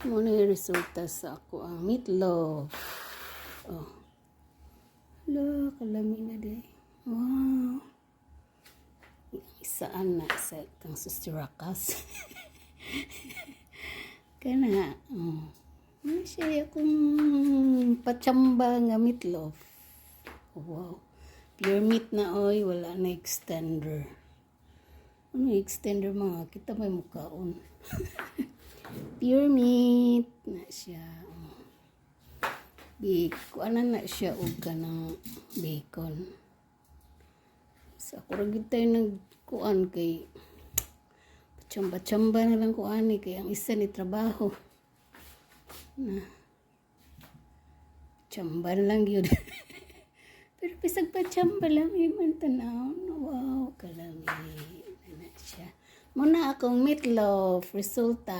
Muna yung resulta sa ako ang meatloaf. Oh. Hala, kalami na day. Wow. Isaan na sa itang sustirakas. Kana. Oh. Ano siya akong patsamba nga meatloaf. Oh, wow. Pure meat na oy, wala na extender. Ano extender mga? Kita may mukhaon. Pure meat na siya. Kuanan na siya og kanang bacon. Sa ako rin tayo nagkuan kay chamba-chamba na lang kuan ni kay ang isa ni trabaho. Na chamba lang yun. Pero pisag pa chamba lang man tanaw. Wow, kalami na siya. Muna akong meatloaf resulta.